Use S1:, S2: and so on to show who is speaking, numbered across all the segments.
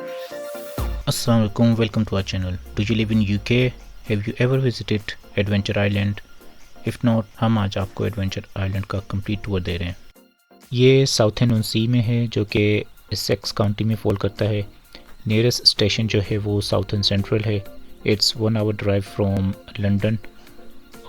S1: Assalamu alaikum, welcome to our channel. Do you live in UK? Have you ever visited Adventure Island? If not, हम आज आपको adventure island का complete tour दे रहे हैं। ये southern on सी में है जो कि एसेक्स काउंटी में फॉल करता है। नियरेस्ट स्टेशन जो है वो साउथर्न सेंट्रल है। It's 1 hour drive from London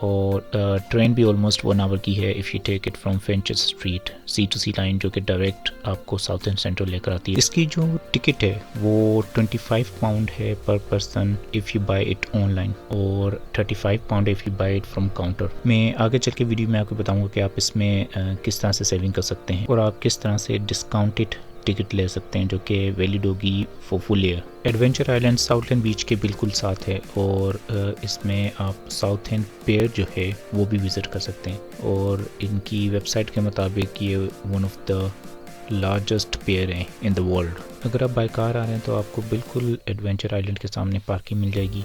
S1: और ट्रेन भी ऑलमोस्ट 1 आवर की है if you take it from Fenchurch street C2C line जो कि डायरेक्ट आपको साउथर्न सेंट्रल लेकर आती है। इसकी जो टिकट है वो 25 पाउंड है पर person if you buy it online और 35 pound if you buy it from counter. मैं आगे चल के वीडियो में आपको बताऊंगा कि आप इसमें किस तरह से सेविंग कर सकते हैं और आप किस तरह से डिस्काउंटेड टिकट ले सकते हैं जो कि वैलिड होगी for full year. Adventure Island Southend beach के बिल्कुल साथ है और इसमें आप साउथर्न पियर जो है वो भी विज़िट कर सकते हैं और इनकी वेबसाइट के मुताबिक ये वन ऑफ द लार्जेस्ट पियर है इन द वर्ल्ड। अगर आप बाय कार आ रहे हैं तो आपको बिल्कुल एडवेंचर आइलैंड के सामने पार्किंग मिल जाएगी।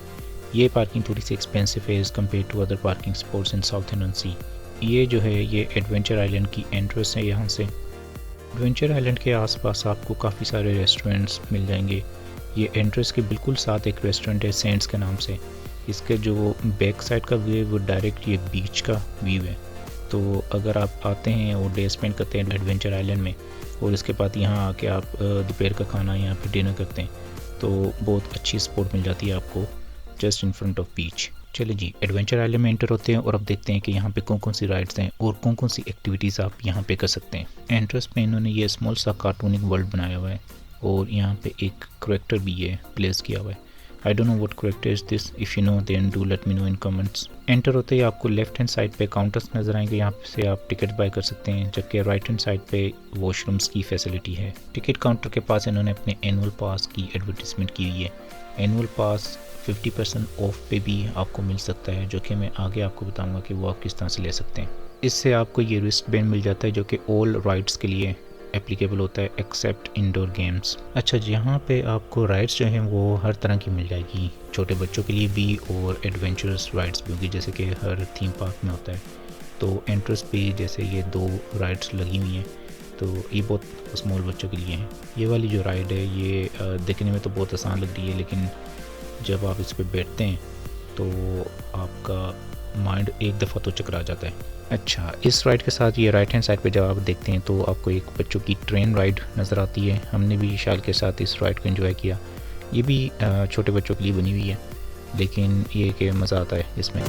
S1: ये पार्किंग थोड़ी सी एक्सपेंसिव है as compare to other parking spots in Southend on Sea. ये जो है ये एडवेंचर आइलैंड की एंट्रेंस है। यहाँ से एडवेंचर आइलैंड के आसपास आपको काफ़ी सारे रेस्टोरेंट्स मिल जाएंगे। ये एंट्रेंस के बिल्कुल साथ एक रेस्टोरेंट है सेंट्स के नाम से। इसके जो बैक साइड का व्यू है वो डायरेक्ट ये बीच का व्यू है। तो अगर आप आते हैं और डे स्पेंड करते हैं एडवेंचर आइलैंड में और इसके बाद यहाँ आके आप दोपहर का खाना यहाँ पे डिनर करते हैं तो बहुत अच्छी स्पॉट मिल जाती है आपको जस्ट इन फ्रंट ऑफ बीच। चलिए जी, एडवेंचर आइलैंड में एंटर होते हैं और अब देखते हैं कि यहाँ पे कौन कौन सी राइड्स हैं और कौन कौन सी एक्टिविटीज़ आप यहाँ पे कर सकते हैं। एंट्रेंस में इन्होंने ये स्मॉल सा कार्टूनिक वर्ल्ड बनाया हुआ है और यहाँ पे एक करेक्टर भी है प्लेस किया हुआ है। I don't know what character is this, if you know then do let me know in comments. Enter होते ही आपको लेफ्ट हैंड साइड पे काउंटर्स नजर आएंगे, यहाँ से आप टिकट बाय कर सकते हैं, जबकि राइट हैंड साइड पे वॉशरूम्स की फैसिलिटी है। टिकट काउंटर के पास इन्होंने अपने एनुअल पास की एडवर्टीजमेंट की हुई है। एनुअल पास 50% ऑफ पे भी आपको मिल सकता है जो कि मैं आगे आपको बताऊंगा कि वो आप किस तरह से ले सकते हैं। इससे आपको ये रिस्ट बैंड मिल जाता है जो कि ऑल राइड्स के लिए एप्लीकेबल होता है एक्सेप्ट इंडोर गेम्स। अच्छा जी, यहाँ पे आपको राइड्स जो हैं वो हर तरह की मिल जाएगी, छोटे बच्चों के लिए भी और एडवेंचरस राइड्स भी होगी जैसे कि हर थीम पार्क में होता है। तो एंट्रेंस पे जैसे ये 2 राइड्स लगी हुई हैं तो ये बहुत स्मॉल बच्चों के लिए हैं। ये वाली जो राइड है ये देखने में तो बहुत आसान लग रही है लेकिन जब आप इस पर बैठते हैं तो आपका माइंड एक दफ़ा तो चकरा जाता है। अच्छा, इस राइड के साथ ये राइट हैंड साइड पे जब आप देखते हैं तो आपको एक बच्चों की ट्रेन राइड नज़र आती है। हमने भी विशाल के साथ इस राइड को एंजॉय किया। ये भी छोटे बच्चों के लिए बनी हुई है लेकिन ये कि मज़ा आता है इसमें।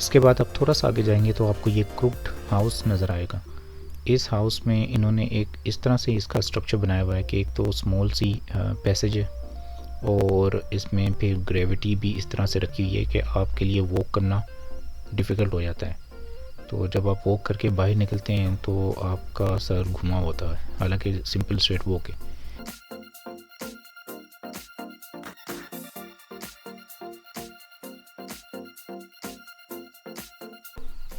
S1: इसके बाद आप थोड़ा सा आगे जाएंगे तो आपको ये क्रुक्ड हाउस नज़र आएगा। इस हाउस में इन्होंने एक इस तरह से इसका स्ट्रक्चर बनाया हुआ है कि एक तो स्मॉल सी पैसेज है और इसमें फिर ग्रेविटी भी इस तरह से रखी हुई है कि आपके लिए वॉक करना डिफ़िकल्ट हो जाता है। तो जब आप वॉक करके बाहर निकलते हैं तो आपका सर घुमा होता है, हालांकि सिंपल स्ट्रेट वॉक है।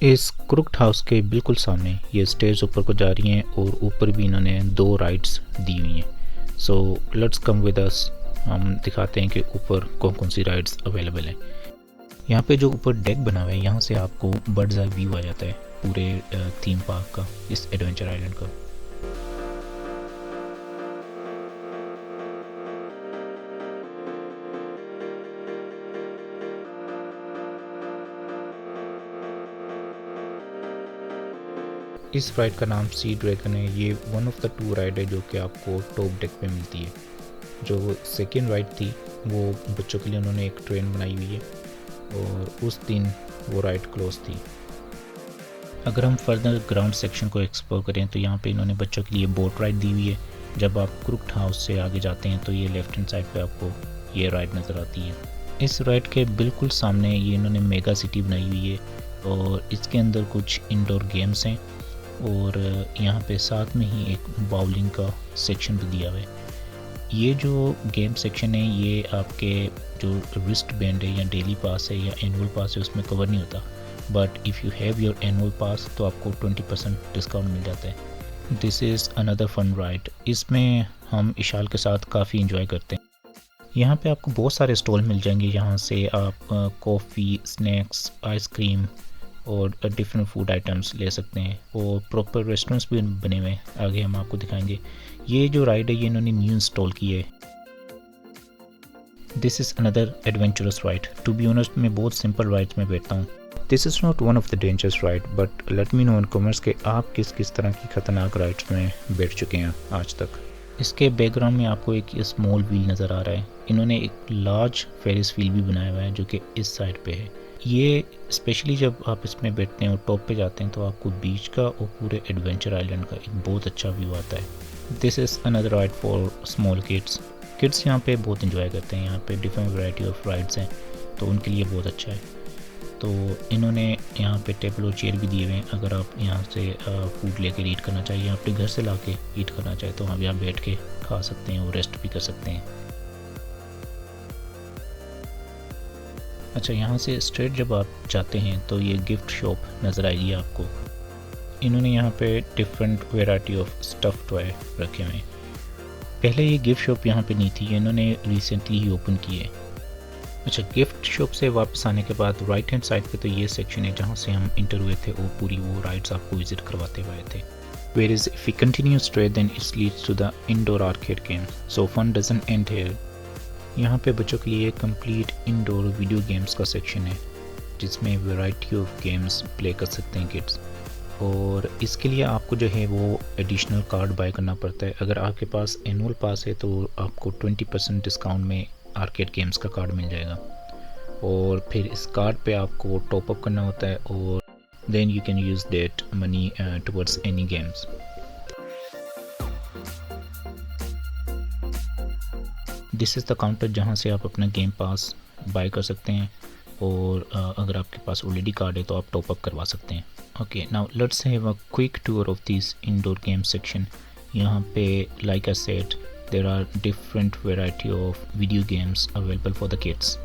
S1: इस क्रुक्ड हाउस के बिल्कुल सामने ये स्टेज ऊपर को जा रही हैं और ऊपर भी इन्होंने 2 राइड्स दी हुई हैं। So let's come with us, हम दिखाते हैं कि ऊपर कौन कौन सी राइड्स अवेलेबल हैं। यहाँ पे जो ऊपर डेक बना हुआ है यहाँ से आपको बर्ड्स आई व्यू आ जाता है पूरे थीम पार्क का, इस एडवेंचर आइलैंड का। इस राइड का नाम सी ड्रैगन है। ये वन ऑफ द 2 राइड है जो कि आपको टॉप डेक पे मिलती है। जो सेकेंड राइड थी वो बच्चों के लिए उन्होंने एक ट्रेन बनाई हुई है और उस दिन वो राइड क्लोज थी। अगर हम फर्दर ग्राउंड सेक्शन को एक्सप्लोर करें तो यहाँ पे इन्होंने बच्चों के लिए बोट राइड दी हुई है। जब आप क्रुक्ड हाउस से आगे जाते हैं तो ये लेफ्ट हैंड साइड पे आपको ये राइड नज़र आती है। इस राइड के बिल्कुल सामने ये इन्होंने मेगा सिटी बनाई हुई है और इसके अंदर कुछ इंडोर गेम्स हैं और यहाँ पे साथ में ही एक बाउलिंग का सेक्शन भी दिया हुआ है। ये जो गेम सेक्शन है ये आपके जो रिस्ट बैंड है या डेली पास है या एनुअल पास है उसमें कवर नहीं होता, but if you have your annual pass तो आपको 20% डिस्काउंट मिल जाता है। This is another fun ride. इसमें हम इशाल के साथ काफ़ी इंजॉय करते हैं। यहाँ पे आपको बहुत सारे स्टॉल मिल जाएंगे, यहाँ से आप कॉफ़ी, स्नैक्स, आइसक्रीम और डिफरेंट फूड आइटम्स ले सकते हैं, और प्रॉपर रेस्टोरेंट्स भी बने हुए हैं, आगे हम आपको दिखाएंगे। ये जो राइड है ये इन्होंने न्यू इंस्टॉल की है। This is another adventurous ride. To be honest मैं बहुत सिंपल राइड्स में बैठता हूँ। This is not one of the dangerous ride, but let me know in comments कि आप किस किस तरह की ख़तरनाक राइड्स में बैठ चुके हैं आज तक। इसके बैकग्राउंड में आपको एक स्मॉल व्हील नज़र आ रहा है। इन्होंने एक लार्ज फेरिस व्हील भी बनाया हुआ है जो कि इस साइड पे है। ये स्पेशली जब आप इसमें बैठते हैं और टॉप पे जाते हैं तो आपको बीच का और पूरे एडवेंचर आइलैंड का एक बहुत अच्छा व्यू आता है। This is another ride for small kids. Kids यहाँ पे बहुत इंजॉय करते हैं। यहाँ पे डिफरेंट वैरायटी ऑफ राइड्स हैं तो उनके लिए बहुत अच्छा है। तो इन्होंने यहाँ पे टेबल और चेयर भी दिए हुए हैं। अगर आप यहाँ से फूड लेकर ईट करना चाहिए, अपने घर से ला के ईट करना चाहिए तो हम यहाँ बैठ के खा सकते हैं और रेस्ट भी कर सकते हैं। अच्छा, यहाँ से स्ट्रेट जब आप जाते हैं तो ये गिफ्ट शॉप नज़र आएगी आपको। इन्होंने यहाँ पे different variety of stuff toy रखे हुए हैं। पहले ये गिफ्ट शॉप यहाँ पे नहीं थी, इन्होंने रिसेंटली ही ओपन की है। अच्छा, गिफ्ट शॉप से वापस आने के बाद राइट हैंड साइड पे तो ये सेक्शन है जहाँ से हम इंटर हुए थे और पूरी वो राइड्स आपको विजिट करवाते हुए थे। Where is if we continue straight then it's leads to the indoor arcade game, so fun doesn't end here. यहाँ पे बच्चों के लिए कंप्लीट इंडोर वीडियो गेम्स का सेक्शन है जिसमें वैरायटी ऑफ गेम्स प्ले कर सकते हैं किड्स। और इसके लिए आपको जो है वो एडिशनल कार्ड बाय करना पड़ता है। अगर आपके पास एनुअल पास है तो आपको 20% डिस्काउंट में आर्केड गेम्स का कार्ड मिल जाएगा, और फिर इस कार्ड पे आपको टॉप अप करना होता है और then you can use that money towards any games. This is the counter जहाँ से आप अपना गेम पास बाय कर सकते हैं, और अगर आपके पास ऑलरेडी कार्ड है तो आप टॉप अप करवा सकते हैं। Okay, now let's have a quick tour of this indoor game section. यहाँ पे like I said there are different variety of video games available for the kids.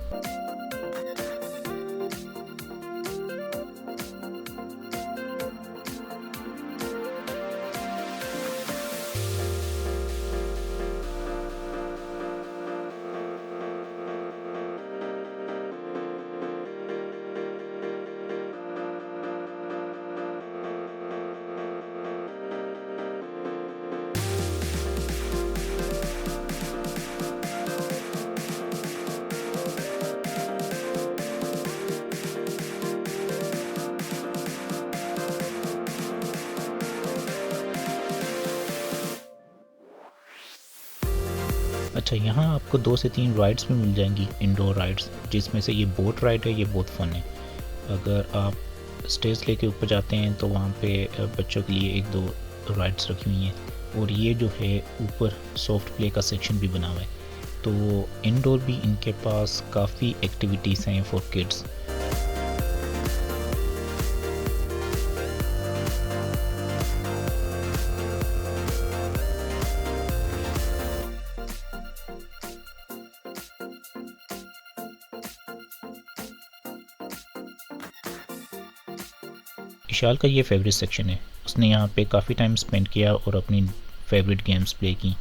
S1: अच्छा, यहाँ आपको 2 से 3 राइड्स भी मिल जाएंगी, इंडोर राइड्स, जिसमें से ये बोट राइड है, ये बहुत फ़न है। अगर आप स्टेज लेके ऊपर जाते हैं तो वहाँ पे बच्चों के लिए 1-2 राइड्स रखी हुई हैं, और ये जो है ऊपर सॉफ्ट प्ले का सेक्शन भी बना हुआ है। तो इंडोर भी इनके पास काफ़ी एक्टिविटीज़ हैं फॉर किड्स। विशाल का ये फेवरेट सेक्शन है। उसने यहाँ पे काफ़ी टाइम स्पेंड किया और अपनी फेवरेट गेम्स प्ले की।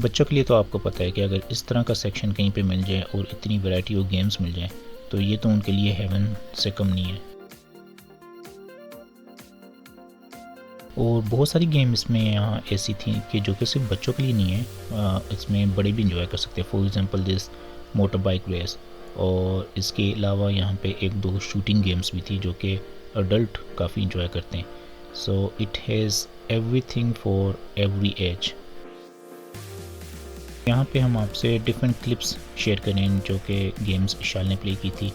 S1: बच्चों के लिए तो आपको पता है कि अगर इस तरह का सेक्शन कहीं पे मिल जाए और इतनी वैरायटी ऑफ गेम्स मिल जाए तो ये तो उनके लिए हेवन से कम नहीं है। और बहुत सारी गेम इसमें यहाँ ऐसी थी कि जो कि सिर्फ बच्चों के लिए नहीं है, इसमें बड़े भी इंजॉय कर सकते हैं। For example this motorbike race, और इसके अलावा यहाँ पे 1-2 शूटिंग गेम्स भी थी जो कि अडल्ट काफ़ी इंजॉय करते हैं। So it has everything for every age. यहाँ पे हम आपसे डिफरेंट क्लिप्स शेयर करें जो कि गेम्स विशाल ने प्ले की थी,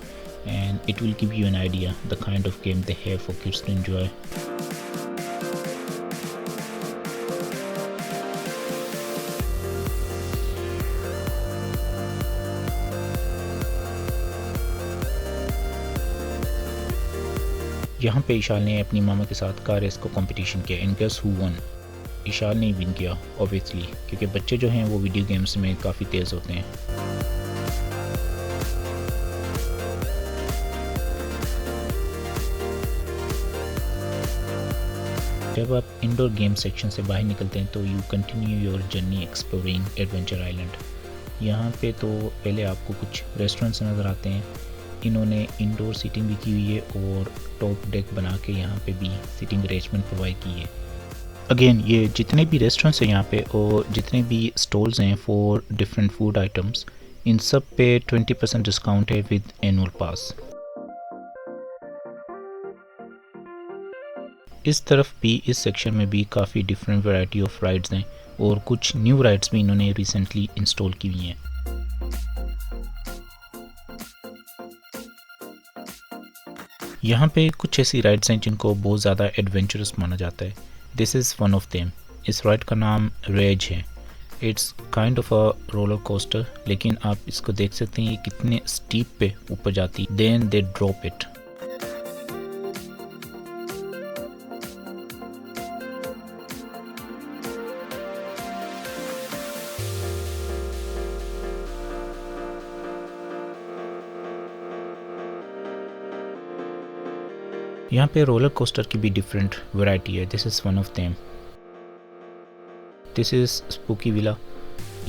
S1: and it will give you an idea the kind of game they have for kids to enjoy. यहाँ पे इशाल ने अपनी मामा के साथ कार रेस को कंपटीशन किया, and guess who won? Ishal ने विन किया ऑब्वियसली, क्योंकि बच्चे जो हैं वो वीडियो गेम्स में काफ़ी तेज़ होते हैं। जब आप इंडोर गेम सेक्शन से बाहर निकलते हैं तो you continue your journey exploring adventure island. यहाँ पे तो पहले आपको कुछ रेस्टोरेंट्स नज़र आते हैं। इन्होंने इंडोर सीटिंग भी की हुई है और टॉप डेक बना के यहाँ पे भी सीटिंग अरेंजमेंट प्रोवाइड की है। अगेन ये जितने भी रेस्टोरेंट्स हैं यहाँ पे और जितने भी स्टॉल्स हैं फॉर डिफरेंट फूड आइटम्स, इन सब पे 20% डिस्काउंट है विद एनुअल पास। इस तरफ भी, इस सेक्शन में भी काफ़ी डिफरेंट वैरायटी ऑफ राइड्स हैं और कुछ न्यू राइड्स भी इन्होंने रिसेंटली इंस्टॉल की हुई हैं। यहाँ पे कुछ ऐसी राइड्स हैं जिनको बहुत ज़्यादा एडवेंचरस माना जाता है। This is one of them. इस राइड का नाम रेज है। It's kind of a roller coaster, लेकिन आप इसको देख सकते हैं ये कितने स्टीप पे ऊपर जाती, देन दे ड्रॉप इट। यहाँ पे रोलर कोस्टर की भी डिफरेंट वैरायटी है। This is one of them. This is spooky villa.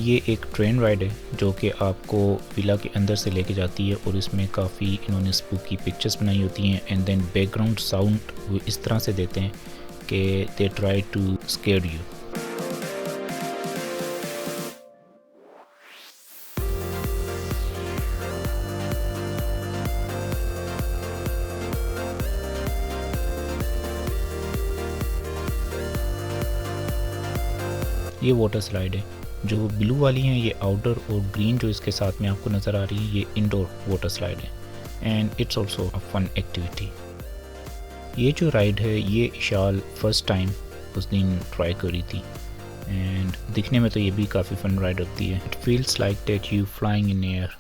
S1: ये एक ट्रेन राइड है जो कि आपको विला के अंदर से लेके जाती है और इसमें काफ़ी इन्होंने स्पूकी पिक्चर्स बनाई होती हैं एंड देन बैकग्राउंड साउंड वो इस तरह से देते हैं कि they try to scare you. ये वाटर स्लाइड है। जो ब्लू वाली हैं ये आउटडोर और ग्रीन जो इसके साथ में आपको नज़र आ रही है ये इंडोर वाटर स्लाइड है and it's also a fun activity. ये जो राइड है ये इशाल फर्स्ट टाइम उस दिन ट्राई करी थी एंड दिखने में तो ये भी काफ़ी फन राइड रखती है। It feels like that you flying in air.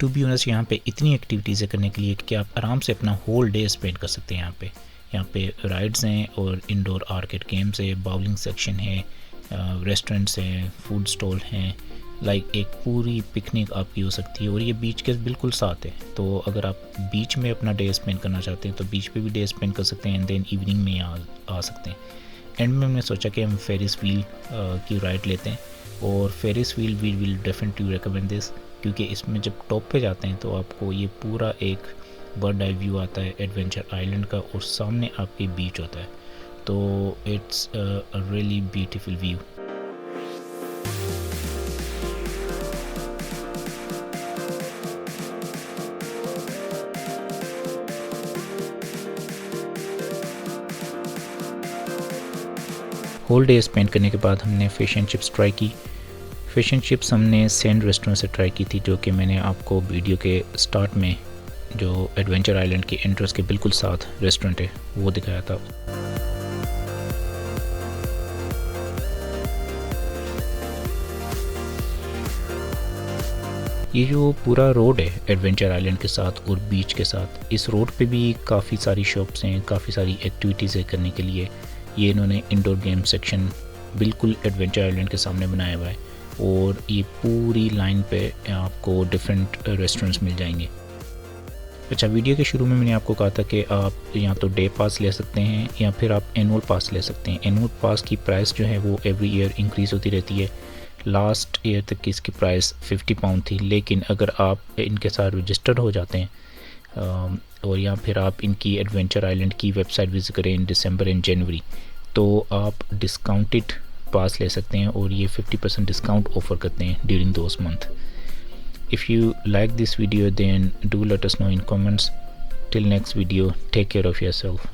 S1: To be honest यहाँ पे इतनी एक्टिविटीज़ करने के लिए कि आप आराम से अपना होल डे स्पेंड कर सकते हैं। यहाँ पे राइड्स हैं और इंडोर आर्केड गेम्स है, बाउलिंग सेक्शन है, रेस्टोरेंट्स हैं, फूड स्टॉल हैं। लाइक एक पूरी पिकनिक आपकी हो सकती है और ये बीच के बिल्कुल साथ है। तो अगर आप बीच में अपना डे स्पेंड करना चाहते हैं तो बीच पे भी डे स्पेंड कर सकते हैं एंड देन इवनिंग में आ सकते हैं। एंड में हमने सोचा कि हम फेरिस व्हील की राइड लेते हैं और Ferris wheel we will definitely recommend this, क्योंकि इसमें जब टॉप पे जाते हैं तो आपको ये पूरा एक बर्ड आई व्यू आता है एडवेंचर आइलैंड का और सामने आपके बीच होता है। तो it's a really beautiful view. Whole day spend करने के बाद हमने फ़िश एंड चिप्स ट्राई की। फ़िश एंड चिप्स हमने सैंड रेस्टोरेंट से ट्राई की थी, जो कि मैंने आपको वीडियो के स्टार्ट में जो एडवेंचर आइलैंड के एंट्रेंस के बिल्कुल साथ रेस्टोरेंट है वो दिखाया था। ये जो पूरा रोड है एडवेंचर आइलैंड के साथ और बीच के साथ, इस रोड पे भी काफ़ी सारी शॉप्स हैं, काफ़ी सारी एक्टिविटीज़ है करने के लिए। ये इन्होंने इंडोर गेम सेक्शन बिल्कुल एडवेंचर आइलैंड के सामने बनाया हुआ है और ये पूरी लाइन पे आपको डिफरेंट रेस्टोरेंट्स मिल जाएंगे। अच्छा, वीडियो के शुरू में मैंने आपको कहा था कि आप या तो डे पास ले सकते हैं या फिर आप एनुअल पास ले सकते हैं। एनुअल पास की प्राइस जो है वो एवरी ईयर इंक्रीज़ होती रहती है। लास्ट ईयर तक की इसकी प्राइस 50 पाउंड थी, लेकिन अगर आप इनके साथ रजिस्टर्ड हो जाते हैं और या फिर आप इनकी एडवेंचर आइलैंड की वेबसाइट विजिट करें इन दिसंबर एंड जनवरी, तो आप डिस्काउंटेड पास ले सकते हैं और ये 50% डिस्काउंट ऑफर करते हैं during those month. If you like this video, then do let us know in comments. Till next video, take care of yourself.